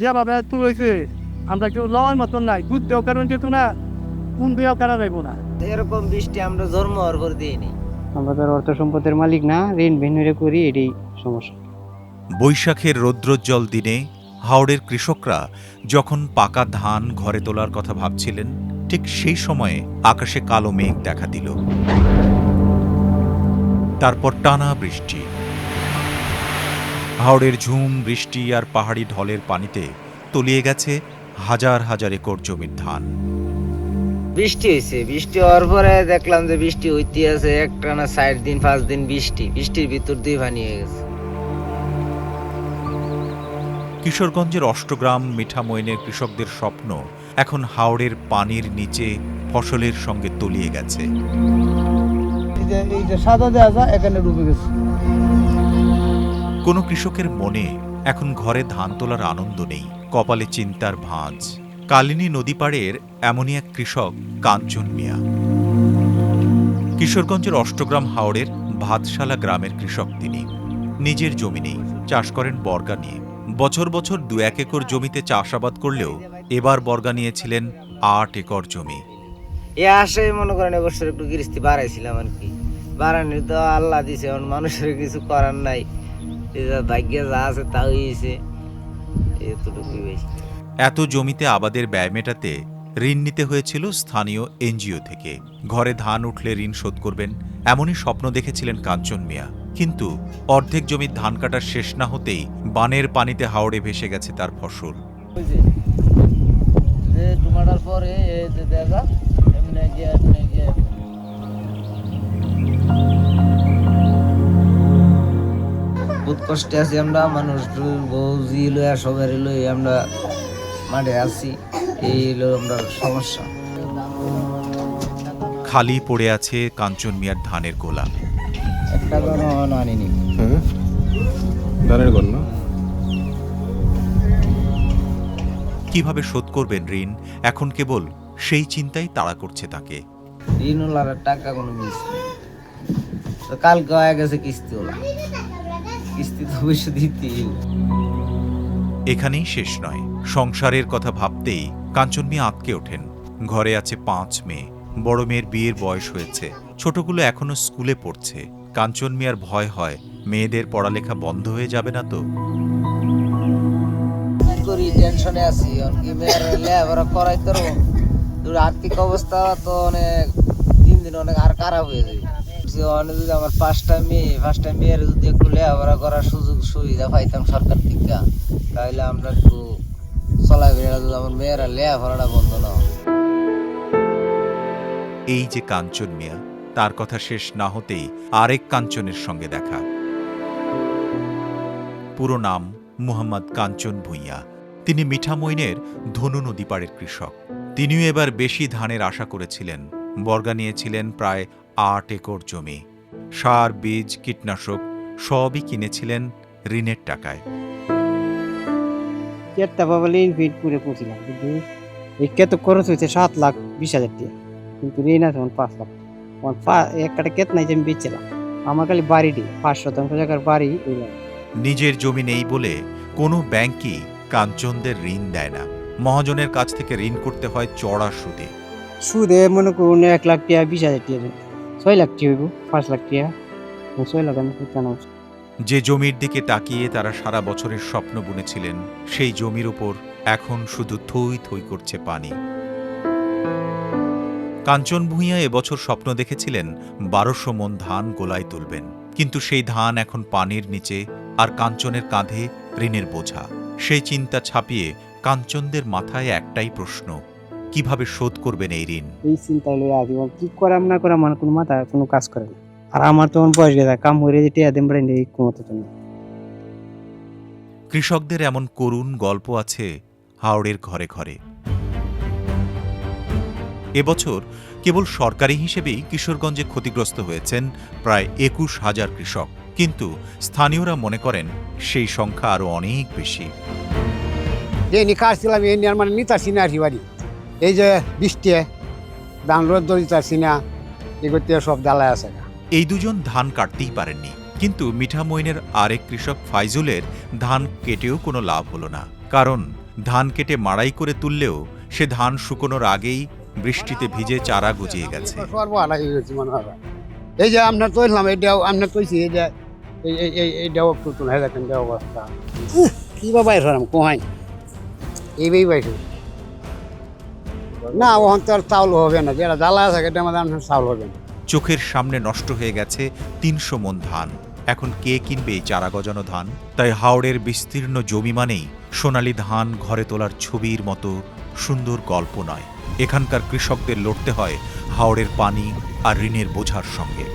যেভাবে তুলেছে আমরা কেউ লওয়ার মতন নাই, বুঝতেও কারণ যেহেতু না, কোন বিয়েও করা যাইব না। এরকম বৃষ্টি আমরা জন্ম হওয়ার পর দিইনি। আমরা তো আর অর্থ সম্পদের মালিক না, ঋণ ভিন্নরে করি, এটাই সমস্যা। বৈশাখের রৌদ্রোজ্জ্বল দিনে হাওড়ের কৃষকরা যখন পাকা ধান ঘরে তোলার কথা ভাবছিলেন, ঠিক সেই সময়ে আকাশে কালো মেঘ দেখা দিল। তারপর টানা বৃষ্টি। হাওড়ের ঝুম বৃষ্টি আর পাহাড়ি ঢলের পানিতে তলিয়ে গেছে হাজার হাজার একর জমির ধান। বৃষ্টি হয়েছে, বৃষ্টি হওয়ার পরে দেখলাম যে বৃষ্টি হইতে আছে একটানা 4 দিন 5 দিন বৃষ্টির ভিতর দিয়ে পানি হয়ে গেছে। কিশোরগঞ্জের অষ্টগ্রাম মিঠামইনের কৃষকদের স্বপ্ন এখন হাওড়ের পানির নিচে ফসলের সঙ্গে তলিয়ে গেছে। এই যে সাদা দেওয়া যায় এখানে ডুবে গেছে। কোনো কৃষকের মনে এখন ঘরে ধান তোলার আনন্দ নেই, কপালে চিন্তার ভাঁজ। কালিনী নদী পাড়ের এমনই এক কৃষক কাঞ্চন মিয়া। কিশোরগঞ্জের অষ্টগ্রাম হাওড়ের ভাতশালা গ্রামের কৃষক তিনি। নিজের জমি নেই, চাষ করেন বর্গা নিয়ে। বছর বছর 2-1 একর জমিতে চাষাবাদ করলেও এবার বর্গা নিয়েছিলেন 8 একর জমি। এ আসে মনে করেন এবছর একটু গৃহস্থী বাড়াইছিলাম আর কি, বাড়ানি তো আল্লাহ দিছে, এখন মানুষের কিছু করার নাই, ভাগ্যে যা আছে তা হয়েছে, এতটুকুই বেশি। এত জমিতে আবাদের ব্যয় মেটাতে ঋণ নিতে হয়েছিল স্থানীয় এনজিও থেকে। ঘরে ধান উঠলে ঋণ শোধ করবেন, এমনই স্বপ্ন দেখেছিলেন কাঞ্চন মিয়া। কিন্তু অর্ধেক জমির ধান কাটার শেষ না হতেই বানের পানিতে হাওড়ে ভেসে গেছে তার ফসল। বহুত কষ্টে আছি আমরা, মানুষ বউ জি লইয়া সবাই লই আমরা মাঠে আছি, এই হলো আমরা সমস্যা। খালি পড়ে আছে কাঞ্চন মিয়ার ধানের গোলা। একটা কোনো আনিনি। ধানের গণ না? কিভাবে শোধ করবেন ঋণ, এখন কেবল সেই চিন্তাই তাড়া করছে তাকে। ঋণ ওলার টাকা কোনো মিস নেই, তো কালকে হয়ে গেছে কিস্তি ওলা, কিস্তি তো অবশ্য দিতেই। এখানেই শেষ নয়, সংসারের কথা ভাবতেই কাঞ্চন মিয়া আঁতকে ওঠেন। ঘরে আছে 5 মেয়ে, বড় মেয়ের বিয়ের বয়স হয়েছে, ছোটগুলো এখনো স্কুলে পড়ছে। কাঞ্চন মিয়ার ভয় হয় মেয়েদের পড়ালেখা বন্ধ হয়ে যাবে না তো। করি টেনশনে আছি, অনেক মেয়ের লেখাপড়া করাই তো আর্থিক অবস্থা তো অনেক দিন দিন অনেক আর খারাপ হয়ে যাবে। অনেক যদি আমার 5টা মেয়ের যদি একটু লেখাপড়া করার সুযোগ সুবিধা পাইতাম সরকার থেকে, তাহলে আমরা একটু চলাফেরা, যদি আমার মেয়েরা লেখাপড়াটা বন্ধ না হয়। এই যে কাঞ্চন মিয়া, তার কথা শেষ না হতেই আরেক কাঞ্চনের সঙ্গে দেখা। পুরো নাম মুহাম্মদ কাঞ্চন ভূঁইয়া। তিনি মিঠামইনের ধনু নদী পাড়ের কৃষক। তিনিও এবার বেশি ধানের আশা করেছিলেন। বর্গা নিয়েছিলেন প্রায় 8 একর জমি। সার, বীজ, কীটনাশক সবই কিনেছিলেন ঋণের টাকায়। চেষ্টা পাবো ঋণ ফিট করে পৌঁছিলাম, কিন্তু এই ক্ষেত খরচ হয়েছে 7,20,000 টাকা, কিন্তু ঋণ আছে 5 লাখ। একটা ক্ষেত নাই যে আমি বেচছিলাম, আমার খালি বাড়িটি 5% জায়গার বাড়ি। নিজের জমি নেই বলে কোনো ব্যাংকই কাঞ্চনদের ঋণ দেয় না। মহাজনের কাছ থেকে ঋণ করতে হয় চড়া সুদে। সুদে মনে করুন 1 লাখ টাকা, 20,000 টাকা, 6 লাখ টাকা হইব, 5 লাখ টাকা, 6 লাখ আমি কেন। যে জমির দিকে তাকিয়ে তারা সারা বছরের স্বপ্ন বুনেছিলেন, সেই জমির ওপর এখন শুধু থই থই করছে পানি। কাঞ্চন ভূঁইয়া এবছর স্বপ্ন দেখেছিলেন 1200 মণ ধান গোলায় তুলবেন, কিন্তু সেই ধান এখন পানির নিচে, আর কাঞ্চনের কাঁধে ঋণের বোঝা। সেই চিন্তা ছাপিয়ে কাঞ্চনদের মাথায় একটাই প্রশ্ন, কিভাবে শোধ করবেন এই ঋণ। এই চিন্তা লই আজীবন কি করাম না করাম, আমার কোনো মাথা কোনো কাজ করে না। আর আমার তখন বয়স গেছে, কাম করে যে টিয়া দেন বাড়ি নেই কোমতো তো না। কৃষকদের এমন করুণ গল্প আছে হাওড়ের ঘরে ঘরে। এবছর কেবল সরকারি হিসেবেই কিশোরগঞ্জে ক্ষতিগ্রস্ত হয়েছেন প্রায় 21,000 কৃষক, কিন্তু স্থানীয়রা মনে করেন সেই সংখ্যা আরো অনেক বেশি। যে কাটছিলাম এই নিয়ে মানে নিতাছি না আর কি বাড়ি, এই যে বৃষ্টি ধান রোদ দিতাছি না, এগুলো সব জ্বালায় আছে। এই দুজন ধান কাটতেই পারেননি, কিন্তু মিঠামইনের আরেক কৃষক ফাইজুলের ধান কেটেও কোনো লাভ হলো না, কারণ ধান কেটে মাড়াই করে তুললেও সে ধান শুকোনোর আগেই বৃষ্টিতে ভিজে চারা গজিয়ে গেছে। সর্বহারা হয়ে গেছে মনে হয়। এই যে আপনার তৈলাম, এটাও আপনার তৈছি, এই যে এইটাও একটু তুলে দেখেন যে অবস্থা কি বা বাইর হলাম কোহাই এইভাবেই বাইর না, ওখান তো আর চাউল হবে না, যেটা জ্বালা থাকে এটা আমাদের আপনার চাউল হবে না। চোখের সামনে নষ্ট হয়ে গেছে 300 মণ ধান। এখন কে কিনবে এই চারা গজানো ধান? তাই হাওড়ের বিস্তীর্ণ জমি মানেই সোনালী ধান ঘরে তোলার ছবির মতো সুন্দর গল্প নয়। এখানকার কৃষকদের লড়তে হয় হাওড়ের পানি আর ঋণের বোঝার সঙ্গে।